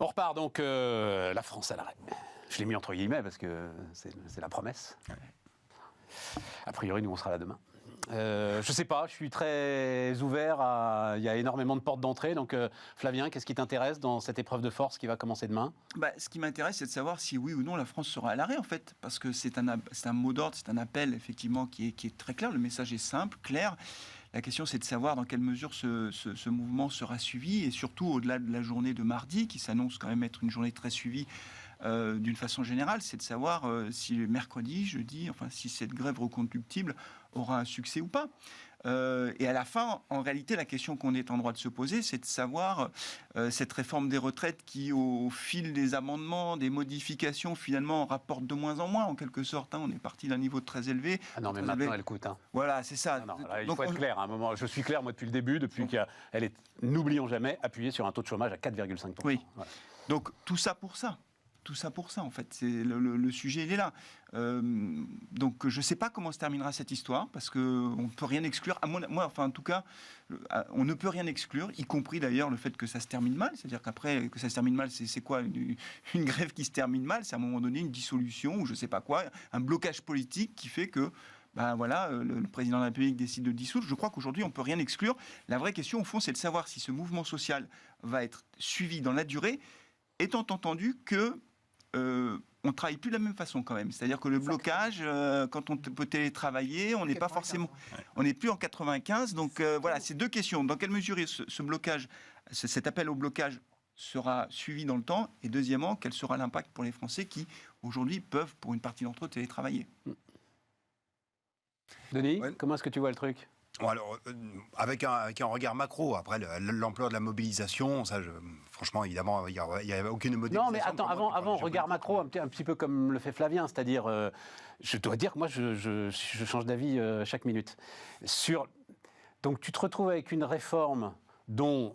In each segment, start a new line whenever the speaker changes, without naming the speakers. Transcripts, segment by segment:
On repart donc la France à l'arrêt. Je l'ai mis entre guillemets parce que c'est la promesse. Ouais. A priori, nous, on sera là demain. Je sais pas, je suis très ouvert il y a énormément de portes d'entrée. Donc, Flavien, qu'est-ce qui t'intéresse dans cette épreuve de force qui va commencer demain ?
Ce qui m'intéresse, c'est de savoir si oui ou non la France sera à l'arrêt, en fait. Parce que c'est un mot d'ordre, c'est un appel, effectivement, qui est très clair. Le message est simple, clair. La question, c'est de savoir dans quelle mesure ce mouvement sera suivi. Et surtout, au-delà de la journée de mardi, qui s'annonce quand même être une journée très suivie, d'une façon générale, c'est de savoir si mercredi, jeudi, enfin si cette grève reconductible aura un succès ou pas. Et à la fin, en réalité, la question qu'on est en droit de se poser, c'est de savoir cette réforme des retraites qui, au fil des amendements, des modifications, finalement, rapporte de moins en moins, en quelque sorte. On est parti d'un niveau très élevé.
Ah non, mais maintenant, elle coûte.
Voilà, c'est ça.
Non, là, il faut être clair. À un moment, je suis clair, moi, depuis le début, qu'elle est, n'oublions jamais, appuyée sur un taux de chômage à 4,5%.
Oui. Voilà. Donc, tout ça pour ça. Tout ça pour ça, en fait. C'est le sujet, il est là. Donc, je ne sais pas comment se terminera cette histoire, parce qu'on ne peut rien exclure. En tout cas, on ne peut rien exclure, y compris d'ailleurs le fait que ça se termine mal. C'est-à-dire qu'après, que ça se termine mal, c'est quoi une grève qui se termine mal? C'est à un moment donné une dissolution, ou je ne sais pas quoi, un blocage politique qui fait que le président de la République décide de dissoudre. Je crois qu'aujourd'hui, on ne peut rien exclure. La vraie question, au fond, c'est de savoir si ce mouvement social va être suivi dans la durée, étant entendu que on ne travaille plus de la même façon quand même. C'est-à-dire que le blocage, quand on peut télétravailler, on n'est pas forcément... On n'est plus en 95. Donc voilà, c'est deux questions. Dans quelle mesure ce blocage, cet appel au blocage sera suivi dans le temps? Et deuxièmement, quel sera l'impact pour les Français qui, aujourd'hui, peuvent, pour une partie d'entre eux, télétravailler?
Denis, comment est-ce que tu vois le truc?
Bon, alors, avec un regard macro, après l'ampleur de la mobilisation, franchement, évidemment, il n'y a aucune modélisation.
Non, mais attends, avant regard macro, un petit peu comme le fait Flavien, c'est-à-dire, je dois dire que moi, je change d'avis chaque minute. Donc, tu te retrouves avec une réforme dont,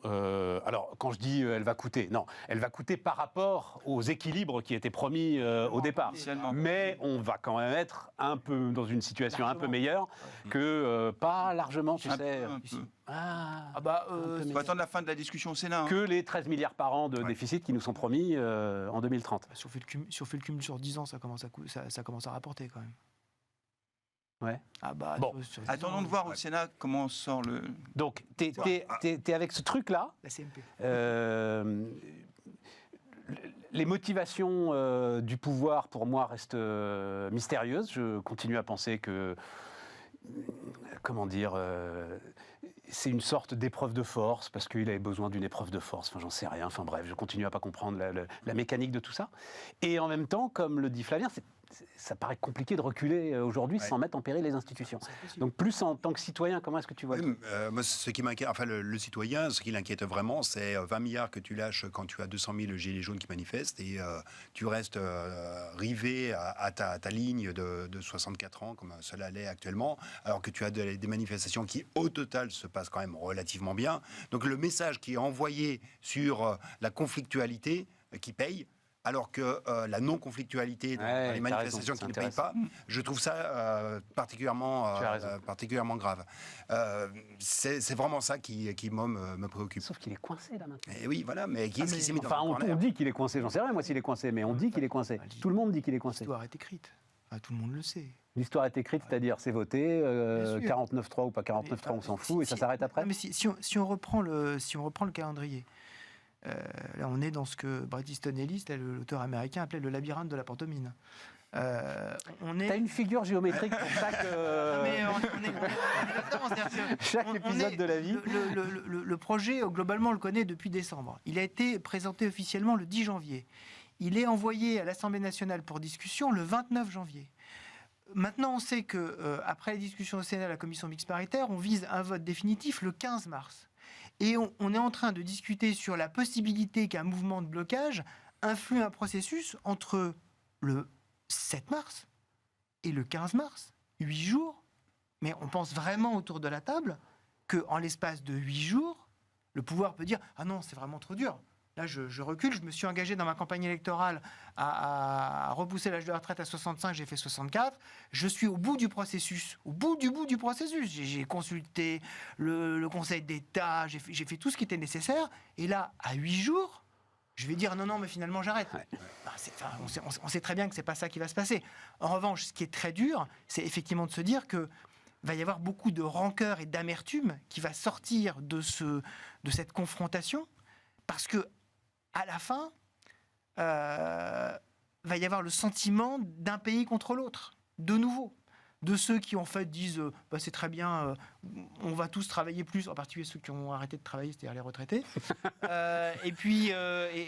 alors quand je dis elle va coûter, non, elle va coûter par rapport aux équilibres qui étaient promis au départ. Mais on va quand même être un peu dans une situation un peu meilleure que, pas largement, tu sais.
Il faut attendre la fin de la discussion au Sénat.
Que les 13 milliards par an de déficit qui nous sont promis en 2030.
Si on fait le cumul sur 10 ans, ça commence à rapporter quand même.
Ouais.
Bon. Attendons de voir au Sénat comment sort le...
Donc, t'es avec ce truc-là.
La CMP.
Les motivations du pouvoir, pour moi, restent mystérieuses. Je continue à penser que... Comment dire... c'est une sorte d'épreuve de force, parce qu'il avait besoin d'une épreuve de force. Enfin, j'en sais rien. Enfin, bref, je continue à pas comprendre la mécanique de tout ça. Et en même temps, comme le dit Flavien, ça paraît compliqué de reculer aujourd'hui sans mettre en péril les institutions. Donc, plus en tant que citoyen, comment est-ce que tu vois
moi, ce qui m'inquiète, enfin, le citoyen, ce qui l'inquiète vraiment, c'est 20 milliards que tu lâches quand tu as 200 000 gilets jaunes qui manifestent et tu restes rivé à ta ligne de 64 ans, comme cela l'est actuellement, alors que tu as des manifestations qui, au total, se passent quand même relativement bien. Donc, le message qui est envoyé sur la conflictualité qui paye, alors que la non-conflictualité dans les manifestations qui ne payent pas, je trouve ça particulièrement grave. C'est vraiment ça qui me préoccupe.
Sauf qu'il est coincé là maintenant.
Et oui, voilà, mais qui est-ce qui s'est mis dans
on dit qu'il est coincé, j'en sais rien moi s'il est coincé, mais on dit qu'il est coincé. Tout le monde dit qu'il est coincé.
L'histoire est écrite, tout le monde le sait.
L'histoire est écrite, c'est-à-dire c'est voté, 49.3 ou pas 49.3, on s'en fout, et ça s'arrête après.
Mais si on reprend le calendrier, là on est dans ce que Bret Easton Ellis, l'auteur américain, appelait le labyrinthe de la pantomime. T'as
une figure géométrique pour chaque... chaque épisode de la vie.
Le projet, globalement, on le connaît depuis décembre. Il a été présenté officiellement le 10 janvier. Il est envoyé à l'Assemblée nationale pour discussion le 29 janvier. Maintenant, on sait qu'après les discussions au Sénat, la commission mixte paritaire, on vise un vote définitif le 15 mars. Et on est en train de discuter sur la possibilité qu'un mouvement de blocage influe un processus entre le 7 mars et le 15 mars. 8 jours. Mais on pense vraiment autour de la table qu'en l'espace de 8 jours, le pouvoir peut dire « Ah non, c'est vraiment trop dur ». Là, je recule. Je me suis engagé dans ma campagne électorale à repousser l'âge de la retraite à 65. J'ai fait 64. Je suis au bout du processus. Au bout du processus. J'ai consulté le Conseil d'État. J'ai fait tout ce qui était nécessaire. Et là, à 8 jours, je vais dire non, mais finalement j'arrête.
Ouais.
On sait très bien que c'est pas ça qui va se passer. En revanche, ce qui est très dur, c'est effectivement de se dire que va y avoir beaucoup de rancœur et d'amertume qui va sortir de cette confrontation, parce que à la fin, va y avoir le sentiment d'un pays contre l'autre, de nouveau. De ceux qui en fait disent c'est très bien, on va tous travailler plus, en particulier ceux qui ont arrêté de travailler, c'est-à-dire les retraités. Et puis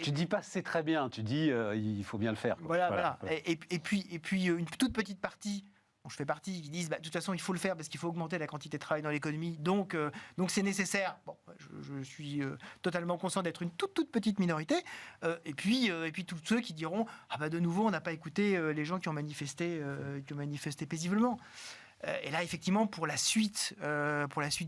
Tu dis pas c'est très bien, tu dis il faut bien le faire. Quoi.
voilà. Et puis une toute petite partie, dont je fais partie, qui disent de toute façon il faut le faire parce qu'il faut augmenter la quantité de travail dans l'économie, donc c'est nécessaire. Bon, je suis totalement conscient d'être une toute petite minorité. Et puis tous ceux qui diront de nouveau on n'a pas écouté les gens qui ont manifesté paisiblement. Et là, effectivement, pour la suite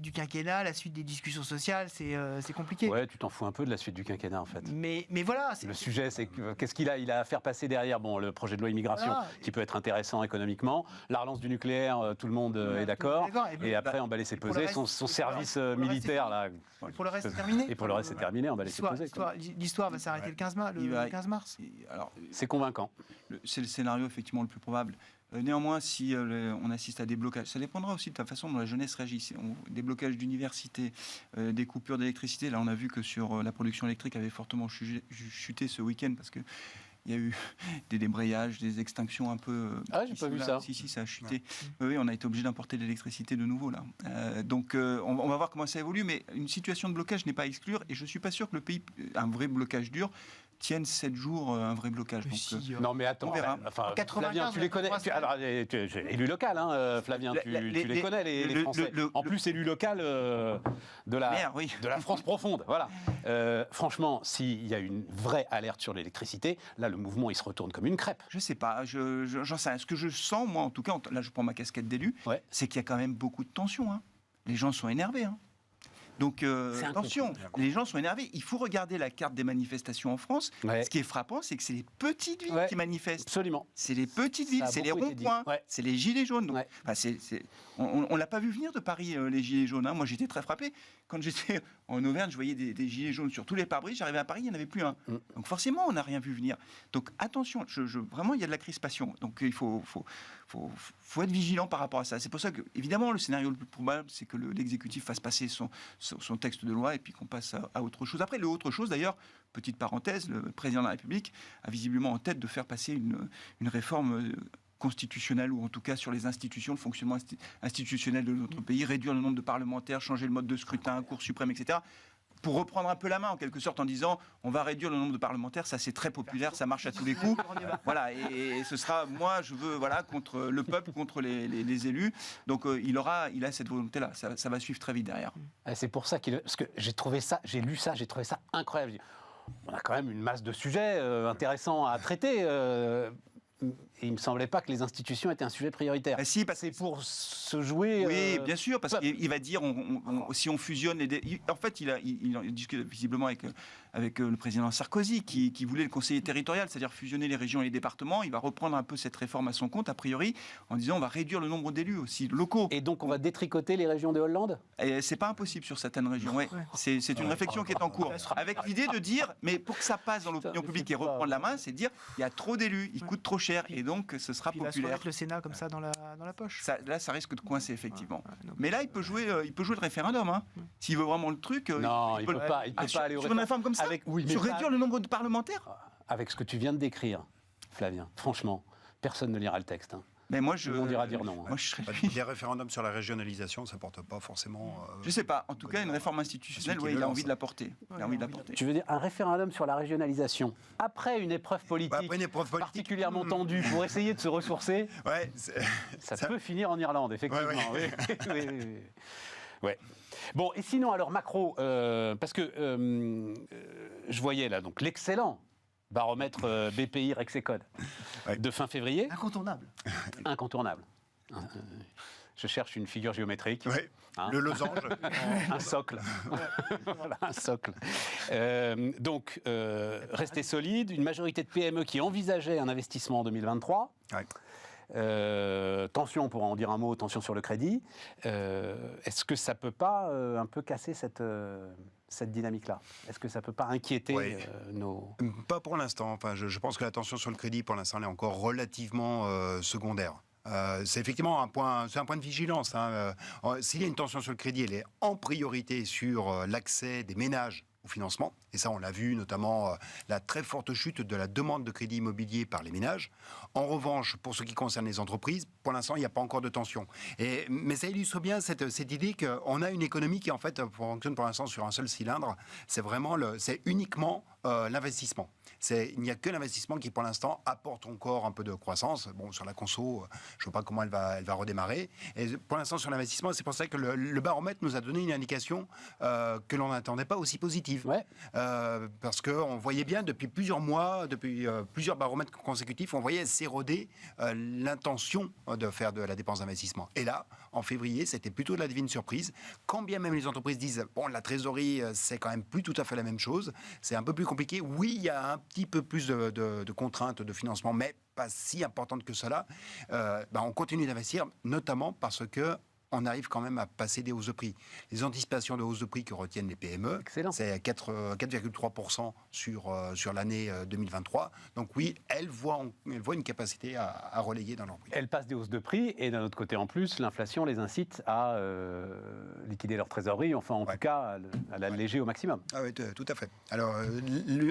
du quinquennat, la suite des discussions sociales, c'est compliqué.
Ouais, tu t'en fous un peu de la suite du quinquennat, en fait.
Mais voilà.
Le sujet, c'est qu'est-ce qu'il a ? Il a à faire passer derrière le projet de loi immigration, qui peut être intéressant économiquement. La relance du nucléaire, tout le monde est d'accord. Et après, on va laisser peser son service militaire. Là.
Pour le reste, c'est terminé.
Et pour le reste, c'est terminé, on va laisser peser.
L'histoire va s'arrêter le 15 mars.
Alors,
c'est convaincant.
C'est le scénario, effectivement, le plus probable. Néanmoins, si on assiste à des blocages, ça dépendra aussi de la façon dont la jeunesse réagit. Des blocages d'université, des coupures d'électricité. Là, on a vu que sur la production électrique avait fortement chuté ce week-end parce que il y a eu des débrayages, des extinctions un peu.
Ah, j'ai pas vu ça.
Si, ça a chuté. Ouais. Oui, on a été obligé d'importer de l'électricité de nouveau là. Donc, on va voir comment ça évolue, mais une situation de blocage n'est pas à exclure, et je suis pas sûr que le pays, un vrai blocage dur, tiennent 7 jours un vrai blocage. Donc,
non mais attends, Flavien, tu les connais. Alors, tu es élu local, hein, Flavien, tu les connais les Français. En plus, élu local de la France profonde. Voilà. Franchement, s'il y a une vraie alerte sur l'électricité, là, le mouvement, il se retourne comme une crêpe.
Je sais pas, j'en sais rien. Ce que je sens, moi, en tout cas, là, je prends ma casquette d'élu, c'est qu'il y a quand même beaucoup de tension. Hein. Les gens sont énervés. Hein. Donc attention, les gens sont énervés. Il faut regarder la carte des manifestations en France. Ouais. Ce qui est frappant, c'est que c'est les petites villes qui manifestent.
Absolument.
C'est les petites villes, c'est les ronds-points, c'est les gilets jaunes. Donc, on l'a pas vu venir de Paris, les gilets jaunes. Hein. Moi, j'étais très frappé. Quand j'étais en Auvergne, je voyais des gilets jaunes sur tous les pare-brises. J'arrivais à Paris, il n'y en avait plus un. Donc forcément, on n'a rien vu venir. Donc attention, vraiment, il y a de la crispation. Donc il faut être vigilant par rapport à ça. C'est pour ça que, évidemment, le scénario le plus probable, c'est que l'exécutif fasse passer son texte de loi et puis qu'on passe à autre chose. Après, l'autre chose, d'ailleurs, petite parenthèse, le président de la République a visiblement en tête de faire passer une réforme constitutionnelle, ou en tout cas sur les institutions, le fonctionnement institutionnel de notre pays, réduire le nombre de parlementaires, changer le mode de scrutin, Cour suprême, etc., pour reprendre un peu la main, en quelque sorte, en disant on va réduire le nombre de parlementaires, ça c'est très populaire, ça marche à tous les coups. Voilà, et ce sera, moi je veux, contre le peuple, contre les élus. Donc il a cette volonté-là, ça va suivre très vite derrière.
C'est pour ça parce que j'ai lu ça, j'ai trouvé ça incroyable. On a quand même une masse de sujets intéressants à traiter. Et il ne me semblait pas que les institutions étaient un sujet prioritaire.
Si,
c'est pour se jouer...
Oui, bien sûr, parce qu'il va dire, si on fusionne... En fait, il discute visiblement avec le président Sarkozy, qui voulait le conseiller territorial, c'est-à-dire fusionner les régions et les départements. Il va reprendre un peu cette réforme à son compte, a priori, en disant on va réduire le nombre d'élus aussi locaux.
Et donc on va détricoter les régions de Hollande ?
C'est pas impossible sur certaines régions, ouais. C'est une réflexion qui est en cours. Avec l'idée de dire, mais pour que ça passe dans l'opinion publique et reprendre la main, c'est de dire, il y a trop d'élus, ils coûtent trop cher, et donc ce sera populaire.
Il va se remettre le Sénat comme ça dans la poche.
Là, ça risque de coincer, effectivement. Mais là, il peut jouer le référendum. Hein. S'il veut vraiment le truc...
Non, il peut pas aller au référendum.
Sur une réforme comme ça, sur réduire le nombre de parlementaires.
Avec ce que tu viens de décrire, Flavien, franchement, personne ne lira le texte. Hein.
Mais moi,
on dira dire non.
Moi, je serais...
Les référendums sur la régionalisation, ça ne porte pas forcément...
Je ne sais pas. En tout cas, une réforme institutionnelle, il a envie de la porter.
Tu veux dire un référendum sur la régionalisation après une épreuve politique, particulièrement tendue pour essayer de se ressourcer, ça peut finir en Irlande, effectivement. Ouais. Bon, et sinon, alors, macro, parce que je voyais là, donc, l'excellent baromètre BPI Rexecode de fin février. Incontournable. Je cherche une figure géométrique.
Ouais. Hein, le losange.
Un socle. Voilà, un socle. Donc, rester solide, une majorité de PME qui envisageait un investissement en 2023. Tension, pour en dire un mot, tension sur le crédit. Est-ce que ça ne peut pas un peu casser cette dynamique-là? Est-ce que ça ne peut pas inquiéter nos...
Pas pour l'instant. Enfin, je pense que la tension sur le crédit, pour l'instant, elle est encore relativement secondaire. C'est effectivement un point de vigilance. S'il y a une tension sur le crédit, elle est en priorité sur l'accès des ménages au financement. Et ça, on l'a vu, notamment la très forte chute de la demande de crédit immobilier par les ménages. En revanche, pour ce qui concerne les entreprises, pour l'instant, il n'y a pas encore de tension. Mais ça illustre bien cette idée qu'on a une économie qui, en fait, fonctionne pour l'instant sur un seul cylindre. C'est uniquement l'investissement. Il n'y a que l'investissement qui, pour l'instant, apporte encore un peu de croissance. Bon, sur la conso, je ne vois pas comment elle va redémarrer. Et pour l'instant, sur l'investissement, c'est pour ça que le baromètre nous a donné une indication que l'on n'attendait pas aussi positive.
Ouais.
Parce qu'on voyait bien depuis plusieurs mois, depuis plusieurs baromètres consécutifs, on voyait s'éroder l'intention de faire de la dépense d'investissement. Et là, en février, c'était plutôt de la divine surprise. Quand bien même les entreprises disent, bon, la trésorerie, c'est quand même plus tout à fait la même chose, c'est un peu plus compliqué. Oui, il y a un petit peu plus de contraintes de financement, mais pas si importantes que cela. On continue d'investir, notamment parce que on arrive quand même à passer des hausses de prix. Les anticipations de hausse de prix que retiennent les PME,
Excellent.
c'est 4,3% sur l'année 2023. Donc oui, elles voient une capacité à relayer dans leur prix.
Elles passent des hausses de prix et d'un autre côté en plus, l'inflation les incite à liquider leur trésorerie, enfin en tout cas à l'alléger au maximum.
Ah oui, tout à fait. Alors,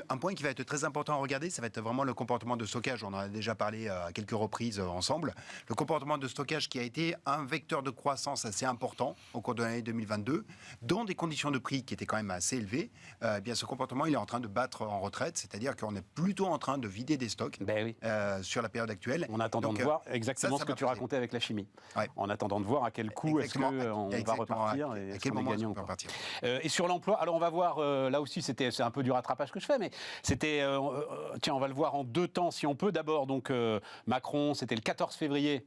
un point qui va être très important à regarder, ça va être vraiment le comportement de stockage. On en a déjà parlé à quelques reprises ensemble. Le comportement de stockage qui a été un vecteur de croissance assez important au cours de l'année 2022, dans des conditions de prix qui étaient quand même assez élevées. Bien, ce comportement, il est en train de battre en retraite, c'est-à-dire qu'on est plutôt en train de vider des stocks sur la période actuelle.
En attendant de voir exactement ce que tu racontais avec la chimie. Ouais. En attendant de voir à quel coût est-ce qu'on va repartir et à quel moment on va repartir. Et sur l'emploi, alors on va voir, là aussi c'est un peu du rattrapage que je fais, mais c'était, tiens, on va le voir en deux temps si on peut. D'abord, donc Macron, c'était le 14 février,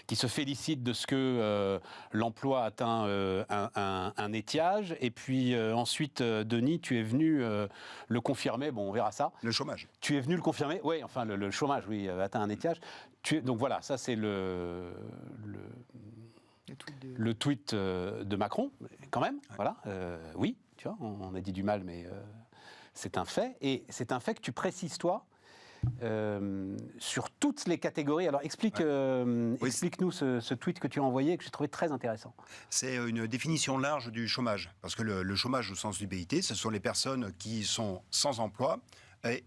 qui se félicite de ce que l'emploi atteint un étiage. Et puis ensuite, Denis, tu es venu le confirmer. Bon, on verra ça.
Le chômage.
Tu es venu le confirmer. Oui, enfin, le chômage, oui, atteint un étiage. Donc voilà, ça c'est le tweet de Macron, quand même. Ouais. Voilà. Oui, tu vois, on a dit du mal, mais c'est un fait. Et c'est un fait que tu précises, toi, sur toutes les catégories. Alors explique-nous ce tweet que tu as envoyé, que j'ai trouvé très intéressant.
C'est une définition large du chômage, parce que le chômage au sens du BIT, ce sont les personnes qui sont sans emploi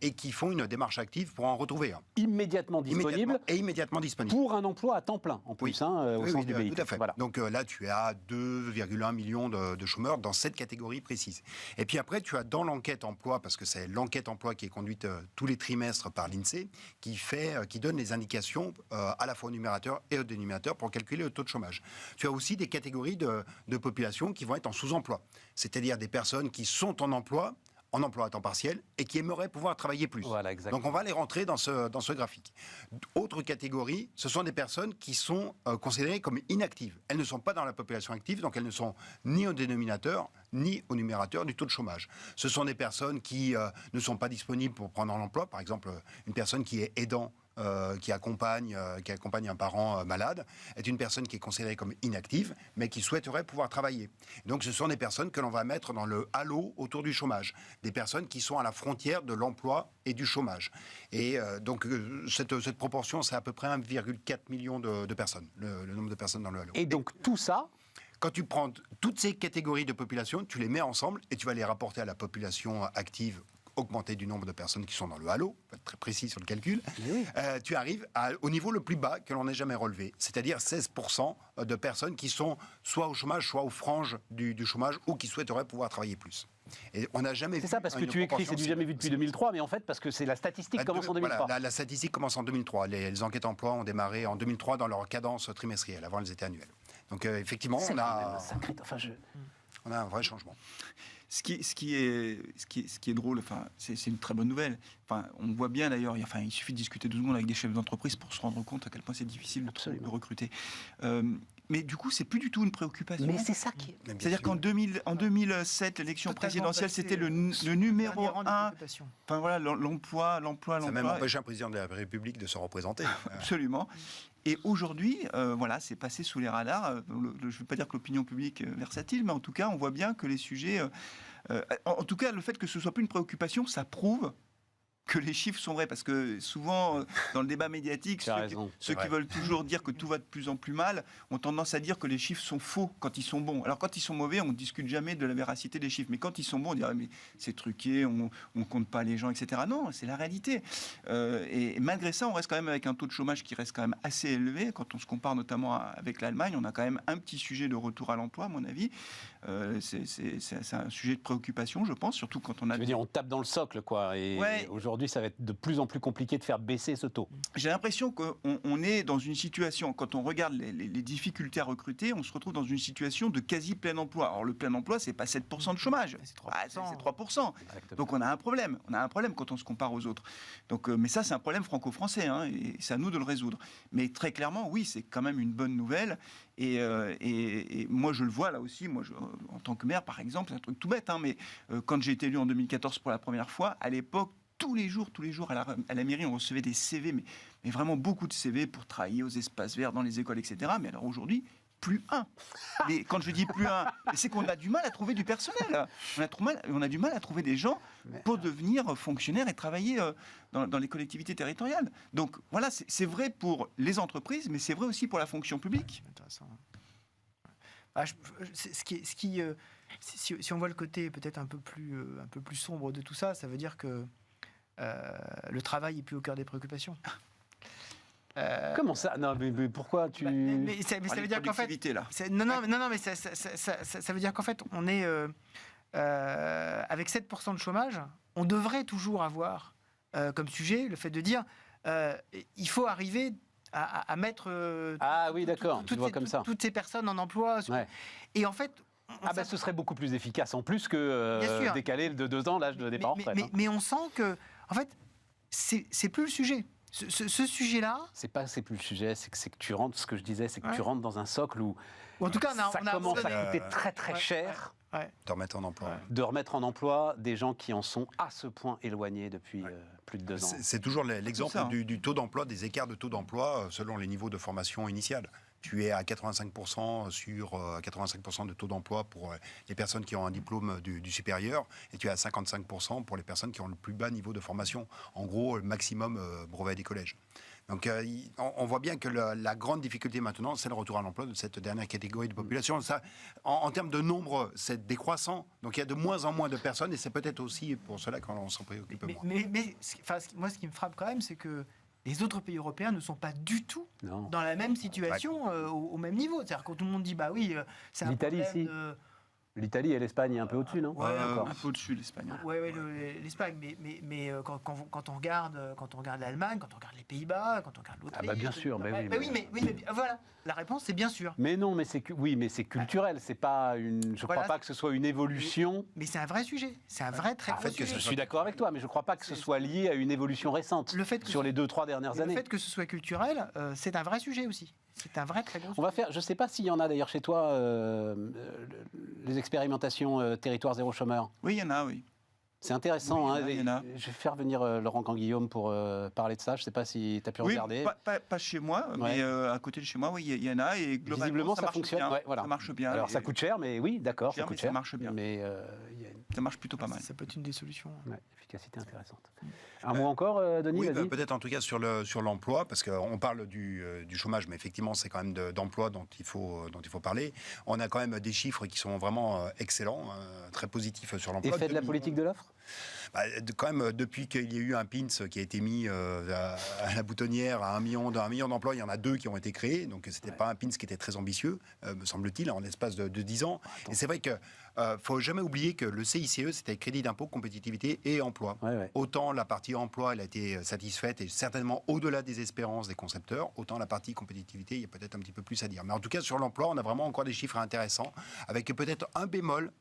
et qui font une démarche active pour en retrouver un.
Immédiatement disponible.
Immédiatement disponible.
Pour un emploi à temps plein, en plus, au sens du BIT.
Tout à fait. Voilà. Donc là, tu as 2,1 millions de chômeurs dans cette catégorie précise. Et puis après, tu as dans l'enquête emploi, parce que c'est l'enquête emploi qui est conduite tous les trimestres par l'INSEE, qui donne les indications à la fois au numérateur et au dénominateur pour calculer le taux de chômage. Tu as aussi des catégories de population qui vont être en sous-emploi, c'est-à-dire des personnes qui sont en emploi à temps partiel et qui aimeraient pouvoir travailler plus.
Voilà, exactement.
Donc on va les rentrer dans ce graphique. Autre catégorie, ce sont des personnes qui sont considérées comme inactives. Elles ne sont pas dans la population active, donc elles ne sont ni au dénominateur ni au numérateur du taux de chômage. Ce sont des personnes qui ne sont pas disponibles pour prendre l'emploi. Par exemple, une personne qui est aidant, qui accompagne un parent malade, est une personne qui est considérée comme inactive, mais qui souhaiterait pouvoir travailler. Donc ce sont des personnes que l'on va mettre dans le halo autour du chômage, des personnes qui sont à la frontière de l'emploi et du chômage. Et donc cette proportion, c'est à peu près 1,4 million de personnes, le nombre de personnes dans le halo.
Et donc tout ça...
Quand tu prends toutes ces catégories de population, tu les mets ensemble et tu vas les rapporter à la population active augmentée du nombre de personnes qui sont dans le halo, faut être très précis sur le calcul, oui. Tu arrives au niveau le plus bas que l'on ait jamais relevé, c'est-à-dire 16% de personnes qui sont soit au chômage, soit aux franges du chômage ou qui souhaiteraient pouvoir travailler plus. Et on n'a jamais vu.
C'est ça, parce que tu écris, c'est du jamais vu depuis 2003, mais en fait, parce que c'est la statistique commence en 2003.
Voilà, la statistique commence en 2003. Les enquêtes emploi ont démarré en 2003 dans leur cadence trimestrielle. Avant, elles étaient annuelles. Donc, effectivement, on a un vrai changement.
Ce qui est drôle, enfin, c'est une très bonne nouvelle. Enfin, on voit bien d'ailleurs, il suffit de discuter 2 secondes avec des chefs d'entreprise pour se rendre compte à quel point c'est difficile de recruter. Mais du coup, c'est plus du tout une préoccupation.
Mais c'est ça qui est...
Mais bien
C'est-à-dire
sûr.
qu'en 2007, l'élection
Totalement
présidentielle,
passé,
c'était le numéro
dernier rang des
1.
préoccupations.
Enfin voilà, l'emploi.
Ça a même empêché un président de la République de se représenter.
Absolument. Et aujourd'hui, voilà, c'est passé sous les radars. Je ne veux pas dire que l'opinion publique est versatile, mais en tout cas, on voit bien que les sujets... en tout cas, le fait que ce ne soit plus une préoccupation, ça prouve que les chiffres sont vrais. Parce que souvent, dans le débat médiatique,
Tu as raison,
ceux
c'est
qui
vrai.
veulent toujours dire que tout va de plus en plus mal ont tendance à dire que les chiffres sont faux quand ils sont bons. Alors quand ils sont mauvais, on ne discute jamais de la véracité des chiffres. Mais quand ils sont bons, on dirait mais c'est truqué, on ne compte pas les gens, etc. Non, c'est la réalité. Et malgré ça, on reste quand même avec un taux de chômage qui reste quand même assez élevé. Quand on se compare notamment avec l'Allemagne, on a quand même un petit sujet de retour à l'emploi, à mon avis. C'est un sujet de préoccupation, je pense, surtout quand on a...
Je veux dire, on tape dans le socle, quoi. Et
Ouais.
aujourd'hui, ça va être de plus en plus compliqué de faire baisser ce taux.
J'ai l'impression qu'on est dans une situation, quand on regarde les difficultés à recruter, on se retrouve dans une situation de quasi plein emploi. Alors le plein emploi, c'est pas 7% de chômage,
C'est 3%.
Ah, c'est 3%. Donc on a un problème. On a un problème quand on se compare aux autres. Donc, mais ça, c'est un problème franco-français, hein, et c'est à nous de le résoudre. Mais très clairement, oui, c'est quand même une bonne nouvelle. Et moi, je le vois là aussi. Moi, en tant que maire, par exemple, c'est un truc tout bête, hein, mais quand j'ai été élu en 2014 pour la première fois, à l'époque, tous les jours, à la mairie, on recevait des CV, mais vraiment beaucoup de CV pour travailler aux espaces verts, dans les écoles, etc. Mais alors aujourd'hui, plus un. Mais quand je dis plus un, c'est qu'on a du mal à trouver du personnel. On a du mal à trouver des gens pour devenir fonctionnaires et travailler dans les collectivités territoriales. Donc voilà, c'est vrai pour les entreprises, mais c'est vrai aussi pour la fonction publique.
Intéressant. Ah, si on voit le côté peut-être un peu plus sombre de tout ça, ça veut dire que le travail est plus au cœur des préoccupations.
Comment ça? Non, mais pourquoi tu...
Mais ça veut dire qu'en fait,
Là.
non, mais ça veut dire qu'en fait, on est avec 7% de chômage, on devrait toujours avoir comme sujet le fait de dire il faut arriver à mettre
Ah oui, d'accord, tu vois comme ça.
toutes ces personnes en emploi.
Ouais.
Et en fait,
Ce serait beaucoup plus efficace en plus que
Bien sûr.
décaler de 2 ans l'âge de départ en retraite.
mais on sent que, en fait, c'est plus le sujet. Ce sujet-là,
C'est plus le sujet, c'est que tu rentres, ce que je disais, c'est que tu rentres dans un socle où
ou en tout cas,
ça
on a
commence
abandonné.
à coûter très très
Ouais,
cher
De remettre en emploi.
de remettre en emploi des gens qui en sont à ce point éloignés depuis plus de 2 ans.
C'est toujours l'exemple
C'est ça, hein.
du taux d'emploi, des écarts de taux d'emploi selon les niveaux de formation initiale. Tu es à 85% sur 85% de taux d'emploi pour les personnes qui ont un diplôme du supérieur, et tu es à 55% pour les personnes qui ont le plus bas niveau de formation. En gros, le maximum brevet des collèges. Donc on voit bien que la grande difficulté maintenant, c'est le retour à l'emploi de cette dernière catégorie de population. Ça, en termes de nombre, c'est décroissant. Donc il y a de moins en moins de personnes, et c'est peut-être aussi pour cela qu'on s'en préoccupe moins.
Moi, ce qui me frappe quand même, c'est que les autres pays européens ne sont pas du tout
Non.
dans la même situation, au même niveau. C'est-à-dire quand tout le monde dit, bah oui, c'est un
L'Italie,
problème
si.
de...
L'Italie et l'Espagne est un peu au-dessus, non
Ouais,
D'accord.
Un peu au-dessus, l'Espagne.
Ouais, l'Espagne, mais quand on regarde l'Allemagne, quand on regarde les Pays-Bas, quand on regarde l'Autriche...
Ah bah bien sûr, mais oui,
mais voilà, la réponse c'est bien sûr.
Mais non, mais c'est culturel. C'est pas une. Je
Voilà.
crois pas que ce soit une évolution.
Mais c'est un vrai sujet, c'est un vrai très
En
gros
fait, que
sujet.
Je suis d'accord avec toi, mais je crois pas que ce soit lié à une évolution récente
Le fait que
sur les 2-3 dernières
Et le
années.
fait que ce soit culturel, c'est un vrai sujet aussi. C'est un vrai très gros
On
sujet.
va faire. Je sais pas s'il y en a d'ailleurs chez toi les expérimentations territoire zéro chômeur.
Oui, il y en a, oui.
C'est intéressant.
Oui, il y en a,
hein.
il y en a.
Je vais faire venir Laurent Canguillaume pour parler de ça. Je sais pas si tu as pu
Oui,
regarder.
pas chez moi,
Ouais.
mais à côté de chez moi, oui, il y en a. Et globalement,
Visiblement, ça
marche
fonctionne.
bien.
Ouais, voilà.
Ça marche bien.
Alors ça
Et
coûte cher, mais oui, d'accord, ça
cher,
coûte
mais ça
cher.
marche bien.
Mais il y a une
ça marche plutôt pas mal.
Ça peut être une des solutions.
efficacité intéressante. Un mot encore, Denis,
Oui,
vas-y.
peut-être en tout cas sur l'emploi, parce qu'on parle du chômage, mais effectivement, c'est quand même d'emploi dont il faut parler. On a quand même des chiffres qui sont vraiment excellents, très positifs sur l'emploi.
Effet de la politique de l'offre
Quand même, depuis qu'il y a eu un PINS qui a été mis à la boutonnière à 1 million d'emplois, il y en a 2 qui ont été créés. Donc, ce n'était pas un PINS qui était très ambitieux, me semble-t-il, en l'espace de 10 ans. Et c'est vrai que faut jamais oublier que le CICE, c'était crédit d'impôt, compétitivité et emploi.
Ouais.
Autant la partie emploi, elle a été satisfaite et certainement au-delà des espérances des concepteurs, autant la partie compétitivité, il y a peut-être un petit peu plus à dire. Mais en tout cas, sur l'emploi, on a vraiment encore des chiffres intéressants, avec peut-être un bémol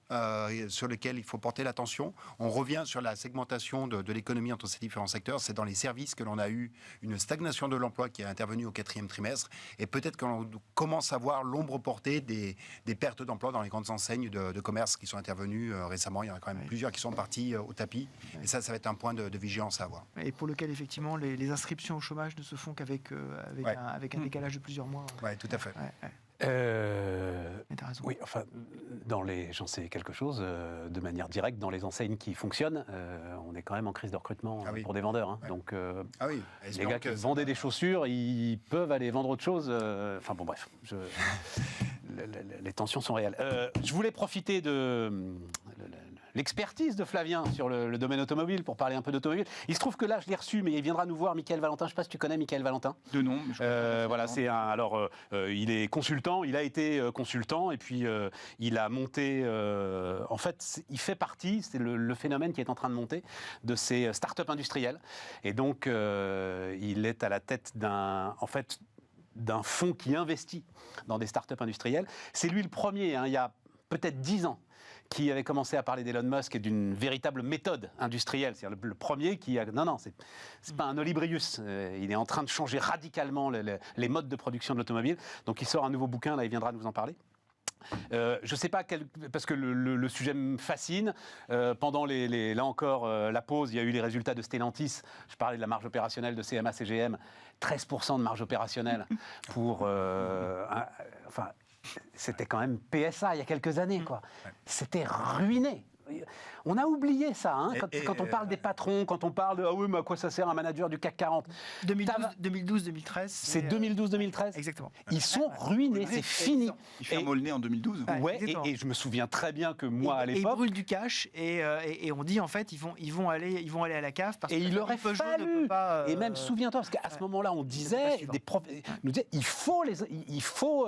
sur lequel il faut porter l'attention. On revient sur la segmentation de l'économie entre ces différents secteurs. C'est dans les services que l'on a eu une stagnation de l'emploi qui est intervenue au 4e trimestre. Et peut-être qu'on commence à voir l'ombre portée des pertes d'emploi dans les grandes enseignes de commerce qui sont intervenues récemment. Il y en a quand même plusieurs qui sont partis au tapis. Et ça va être un point de vigilance à avoir.
Et pour lequel, effectivement, les inscriptions au chômage ne se font qu'avec un décalage de plusieurs mois.
Oui, tout à fait.
Mais t'as raison.
Oui, enfin, j'en sais quelque chose, de manière directe, dans les enseignes qui fonctionnent, on est quand même en crise de recrutement pour des vendeurs. Hein.
Ouais.
Donc,
Les
gars qui vendaient des chaussures, ils peuvent aller vendre autre chose. Enfin bon, bref, les tensions sont réelles. Je voulais profiter de l'expertise de Flavien sur le domaine automobile pour parler un peu d'automobile. Il se trouve que là, je l'ai reçu, mais il viendra nous voir, Michael Valentin. Je ne sais pas si tu connais Michael Valentin.
De nom.
Voilà, il est consultant, il a été consultant, et puis il a monté. En fait, il fait partie, c'est le phénomène qui est en train de monter, de ces startups industrielles. Et donc, il est à la tête d'un fonds qui investit dans des startups industrielles. C'est lui le premier, il y a peut-être 10 ans, qui avait commencé à parler d'Elon Musk et d'une véritable méthode industrielle. C'est-à-dire le premier qui a... Non, c'est pas un Olibrius. Il est en train de changer radicalement les modes de production de l'automobile. Donc il sort un nouveau bouquin, là il viendra nous en parler. Je ne sais pas parce que le sujet me fascine. Pendant là encore la pause, il y a eu les résultats de Stellantis. Je parlais de la marge opérationnelle de CMA CGM, 13% de marge opérationnelle pour c'était quand même PSA il y a quelques années, quoi. C'était ruiné. On a oublié ça, hein, quand on parle des patrons, quand on parle de « Ah oui, mais à quoi ça sert un manager du CAC 40 »
2012-2013.
C'est 2012-2013.
Exactement.
Ils sont ruinés, c'est fini.
Il ferme le nez en 2012.
Ouais, et je me souviens très bien que moi, à l'époque...
Ils brûlent du cash et on dit, en fait, ils vont aller à la cave parce que
il aurait
Peugeot
fallu.
ne peut pas,
et même, souviens-toi, parce qu'à ce moment-là, on disait, nous disait, il faut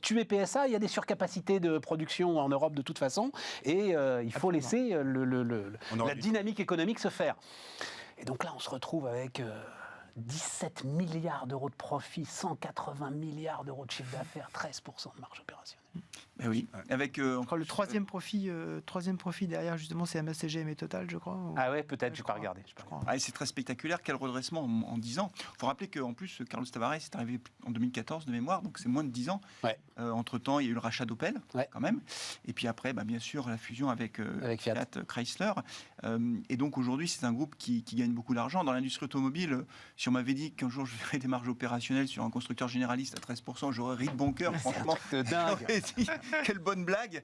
tuer PSA, il y a des surcapacités de production en Europe de toute façon, et il faut laisser la dynamique économique se faire. Et donc là, on se retrouve avec 17 milliards d'euros de profit, 180 milliards d'euros de chiffre d'affaires, 13% de marge opérationnelle.
Ben oui, avec
le troisième profit derrière, justement, c'est CMA CGM et Total, je crois.
Ah ouais, peut-être, je n'ai pas regardé.
c'est très spectaculaire, quel redressement en 10 ans. Il faut rappeler qu'en plus, Carlos Tavares est arrivé en 2014 de mémoire, donc c'est moins de 10 ans.
Ouais.
Entre-temps, il y a eu le rachat d'Opel, quand même. Et puis après, bien sûr, la fusion avec Fiat Chrysler. Et donc aujourd'hui, c'est un groupe qui gagne beaucoup d'argent. Dans l'industrie automobile, si on m'avait dit qu'un jour je ferais des marges opérationnelles sur un constructeur généraliste à 13%, j'aurais ri de bon cœur, franchement.
C'est dingue.
Quelle bonne blague.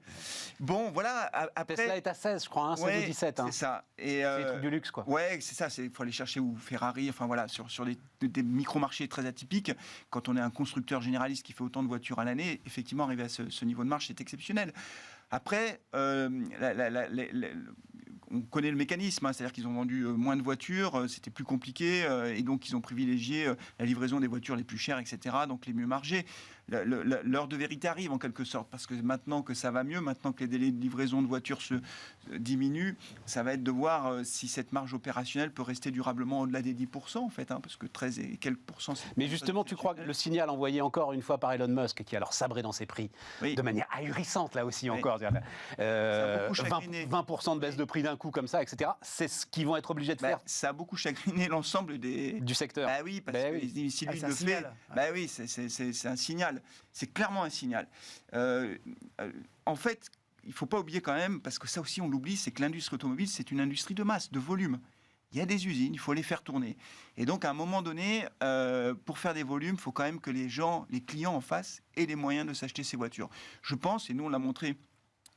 Bon, voilà. Après,
Tesla est à 16, je crois, 16 ou 17.
C'est ça.
C'est des trucs du luxe, quoi.
Ouais, c'est ça. Il faut aller chercher où Ferrari, enfin voilà, sur des micro-marchés très atypiques. Quand on est un constructeur généraliste qui fait autant de voitures à l'année, effectivement, arriver à ce niveau de marge, c'est exceptionnel. Après, on connaît le mécanisme, c'est-à-dire qu'ils ont vendu moins de voitures, c'était plus compliqué, et donc ils ont privilégié la livraison des voitures les plus chères, etc., donc les mieux margées. L'heure de vérité arrive en quelque sorte, parce que maintenant que ça va mieux, maintenant que les délais de livraison de voitures se diminuent, ça va être de voir si cette marge opérationnelle peut rester durablement au-delà des 10%, en fait, parce que 13 et quelques pourcents...
Mais justement, tu crois que le signal envoyé encore une fois par Elon Musk, qui a alors sabré dans ses prix, de manière ahurissante, là aussi encore, 20% de baisse de prix d'un coup comme ça, etc., c'est ce qu'ils vont être obligés de faire.
Ça a beaucoup chagriné l'ensemble du
secteur.
Oui, parce que si lui le fait, oui, c'est un signal. C'est clairement un signal. En fait, il ne faut pas oublier quand même, parce que ça aussi on l'oublie, c'est que l'industrie automobile, c'est une industrie de masse, de volume. Il y a des usines, il faut les faire tourner. Et donc, à un moment donné, pour faire des volumes, il faut quand même que les clients en face, aient les moyens de s'acheter ces voitures. Je pense, et nous on l'a montré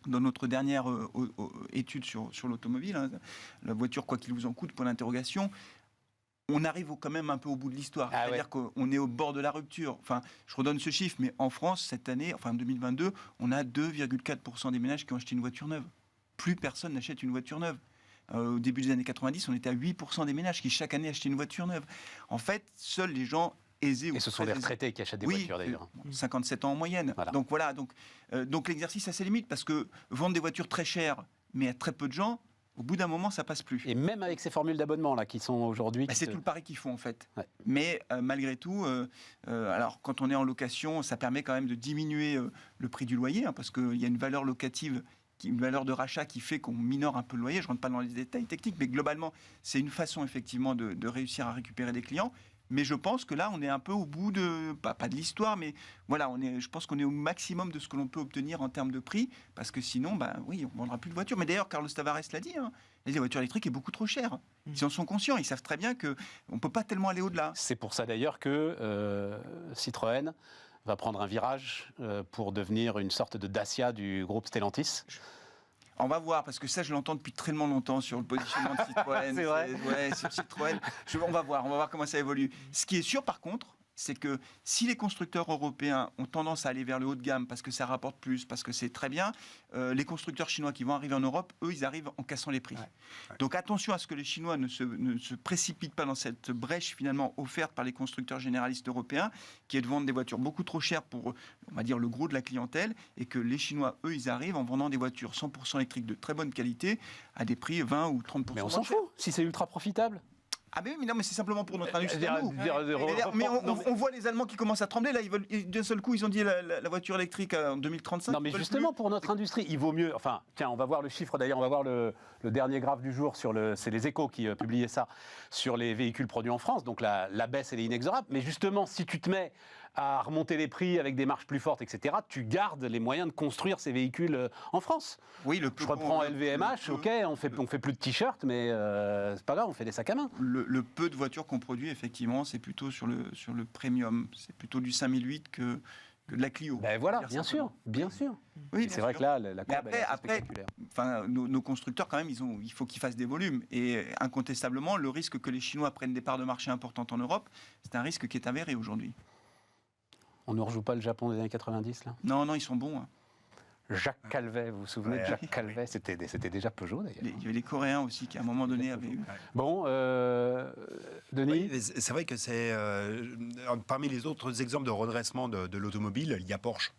dans notre dernière étude sur l'automobile, la voiture quoi qu'il vous en coûte, pour l'interrogation, on arrive quand même un peu au bout de l'histoire. C'est-à-dire qu'on est au bord de la rupture. Enfin, je redonne ce chiffre, mais en France, cette année, en 2022, on a 2,4% des ménages qui ont acheté une voiture neuve. Plus personne n'achète une voiture neuve. Au début des années 90, on était à 8% des ménages qui chaque année achetaient une voiture neuve. En fait, seuls les gens aisés.
Et ce sont des retraités qui achètent des voitures d'ailleurs.
57 ans en moyenne.
Voilà.
Donc voilà, donc l'exercice a ses limites parce que vendre des voitures très chères, mais à très peu de gens, au bout d'un moment, ça passe plus.
Et même avec ces formules d'abonnement là qui sont aujourd'hui.
C'est tout le pari qu'ils font en fait.
Ouais.
Mais malgré tout, alors quand on est en location, ça permet quand même de diminuer le prix du loyer, hein, parce qu'il y a une valeur locative, une valeur de rachat qui fait qu'on minore un peu le loyer. Je ne rentre pas dans les détails techniques, mais globalement, c'est une façon effectivement de réussir à récupérer des clients. Mais je pense que là, on est un peu au bout de, pas de l'histoire, mais voilà, je pense qu'on est au maximum de ce que l'on peut obtenir en termes de prix, parce que sinon, oui, on ne vendra plus de voitures. Mais d'ailleurs, Carlos Tavares l'a dit, hein, la voiture électrique est beaucoup trop chère. Ils en sont conscients, ils savent très bien qu'on ne peut pas tellement aller au-delà.
C'est pour ça d'ailleurs que Citroën va prendre un virage pour devenir une sorte de Dacia du groupe Stellantis.
On va voir, parce que ça, je l'entends depuis tellement longtemps sur le positionnement de Citroën.
C'est vrai.
C'est Citroën. On va voir comment ça évolue. Ce qui est sûr, par contre, c'est que si les constructeurs européens ont tendance à aller vers le haut de gamme parce que ça rapporte plus, parce que c'est très bien, les constructeurs chinois qui vont arriver en Europe, eux, ils arrivent en cassant les prix. Ouais. Donc attention à ce que les Chinois ne se précipitent pas dans cette brèche finalement offerte par les constructeurs généralistes européens, qui est de vendre des voitures beaucoup trop chères pour, on va dire, le gros de la clientèle, et que les Chinois, eux, ils arrivent en vendant des voitures 100% électriques de très bonne qualité à des prix 20 ou 30%.
Mais on s'en fout, si c'est ultra profitable.
Ah mais non, mais c'est simplement pour notre industrie. Mais on voit les Allemands qui commencent à trembler. Là, d'un seul coup, ils ont dit la voiture électrique en 2035.
Non, mais justement, pour notre industrie, il vaut mieux... Enfin, tiens, on va voir le chiffre, d'ailleurs, on va voir le dernier graphe du jour, c'est les Échos qui publiaient ça, sur les véhicules produits en France. Donc la baisse, elle est inexorable. Mais justement, si tu te mets à remonter les prix avec des marges plus fortes, etc., tu gardes les moyens de construire ces véhicules en France.
Oui,
je reprends LVMH, ok, on fait plus de t-shirts, mais c'est pas grave, on fait des sacs à main.
Le peu de voitures qu'on produit, effectivement, c'est plutôt sur le premium. C'est plutôt du 5008 que de la Clio.
Ben voilà, bien sûr. Oui, c'est vrai que là, la courbe est spectaculaire.
Enfin, nos constructeurs, quand même, il faut qu'ils fassent des volumes. Et incontestablement, le risque que les Chinois prennent des parts de marché importantes en Europe, c'est un risque qui est avéré aujourd'hui.
On ne rejoue pas le Japon des années 90, là ?
Non, ils sont bons. Hein.
Jacques Calvet, vous vous souvenez de Jacques Calvet ? C'était déjà Peugeot, d'ailleurs.
Il y avait les Coréens aussi, qui à un moment donné avaient eu...
Bon, Denis ?
Oui, c'est vrai que c'est... parmi les autres exemples de redressement de l'automobile, il y a Porsche.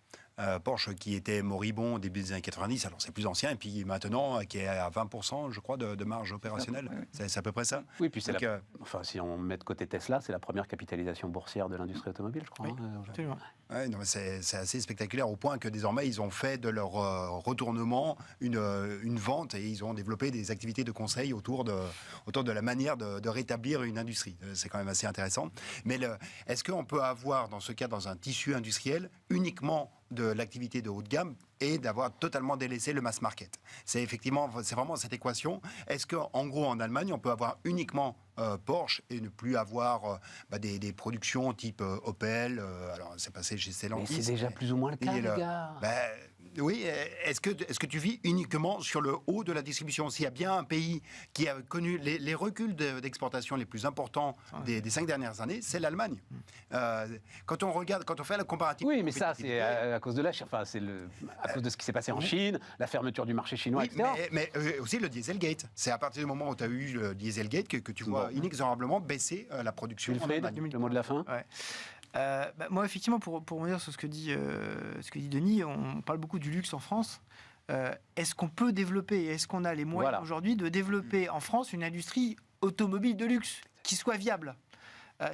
Porsche qui était moribond au début des années 90, alors c'est plus ancien, et puis maintenant qui est à 20%, je crois, de marge opérationnelle. C'est à peu près ça.
Oui, puis c'est enfin, si on met de côté Tesla, c'est la première capitalisation boursière de l'industrie automobile, je crois.
Oui, absolument.
Ouais, c'est assez spectaculaire au point que désormais ils ont fait de leur retournement une vente, et ils ont développé des activités de conseil autour de la manière de rétablir une industrie. C'est quand même assez intéressant. Mais est-ce qu'on peut avoir dans ce cas, dans un tissu industriel, uniquement de l'activité de haut de gamme et d'avoir totalement délaissé le mass market? C'est vraiment cette équation. Est-ce qu'en gros, en Allemagne, on peut avoir uniquement Porsche et ne plus avoir des productions type Opel, alors c'est passé chez Stellantis.
Mais c'est déjà plus ou moins le cas, les gars.
Oui, est-ce que tu vis uniquement sur le haut de la distribution? S'il y a bien un pays qui a connu les reculs d'exportation les plus importants des 5 dernières années, c'est l'Allemagne. Quand on fait la comparative...
Oui, mais ça, c'est à cause de à cause de ce qui s'est passé en Chine, la fermeture du marché chinois, etc.
Mais aussi le Dieselgate. C'est à partir du moment où tu as eu le Dieselgate que tu vois inexorablement baisser la production.
Wilfried, le mot de la fin.
Ouais. Moi, effectivement, pour revenir sur ce que dit Denis, on parle beaucoup du luxe en France. Est-ce qu'on peut développer, est-ce qu'on a les moyens aujourd'hui de développer en France une industrie automobile de luxe qui soit viable ?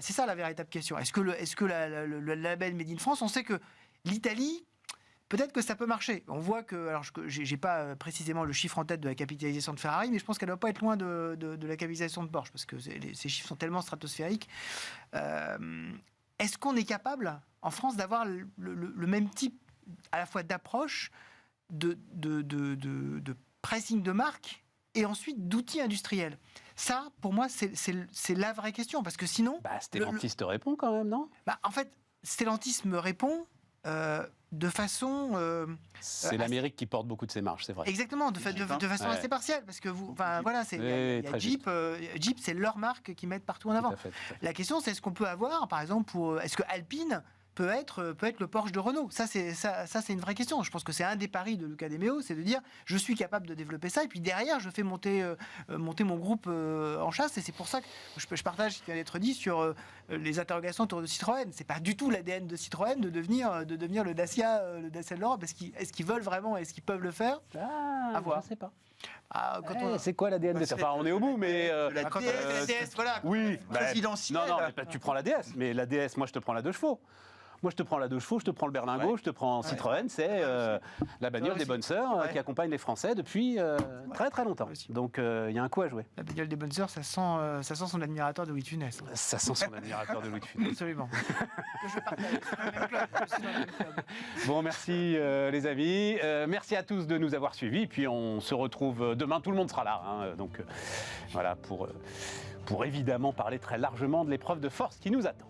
C'est ça la véritable question. Est-ce que le label Made in France, on sait que l'Italie, peut-être que ça peut marcher. On voit que, alors je n'ai pas précisément le chiffre en tête de la capitalisation de Ferrari, mais je pense qu'elle ne doit pas être loin de la capitalisation de Porsche, parce que ces chiffres sont tellement stratosphériques. Est-ce qu'on est capable, en France, d'avoir le même type à la fois d'approche, de pricing de marque et ensuite d'outils industriels? Ça, pour moi, c'est la vraie question, parce que sinon...
Stellantis te répond quand même, non ?
En fait, Stellantis me répond de façon...
c'est l'Amérique qui porte beaucoup de ses marges, c'est vrai.
Exactement, de façon assez partielle, parce que il y a Jeep, Jeep, c'est leur marque qu'ils mettent partout en avant.
Tout à fait.
La question, c'est est-ce qu'on peut avoir, par exemple, est-ce que Alpine peut être le Porsche de Renault. Ça, c'est une vraie question. Je pense que c'est un des paris de Luca De Meo, c'est de dire je suis capable de développer ça et puis derrière je fais monter mon groupe en chasse. Et c'est pour ça que je partage ce qui vient d'être dit sur les interrogations autour de Citroën. C'est pas du tout l'ADN de Citroën de devenir le Dacia de l'Europe. Est-ce qu'ils veulent vraiment, est-ce qu'ils peuvent le faire? À voir.
Je sais pas.
C'est
quoi l'ADN de ça? Enfin, on est au bout, mais...
La
quand
DS,
la DS, voilà.
Oui,
présidentielle.
non, mais tu prends la DS, mais la DS, moi je te prends la 2 chevaux. Moi je te prends la 2 chevaux, je te prends le berlingot, je te prends Citroën, c'est la bagnole des bonnes sœurs qui accompagne les Français depuis très très longtemps. Donc il y a un coup à jouer.
La bagnole des bonnes sœurs, ça sent son admirateur de Louis de Funès.
Ça sent son admirateur de Louis de Funès.
Absolument. Que je partage. C'est le même club. Je suis dans le même club.
Bon, merci les amis. Merci à tous de nous avoir suivis. Puis on se retrouve demain, tout le monde sera là. Hein, donc voilà, pour évidemment parler très largement de l'épreuve de force qui nous attend.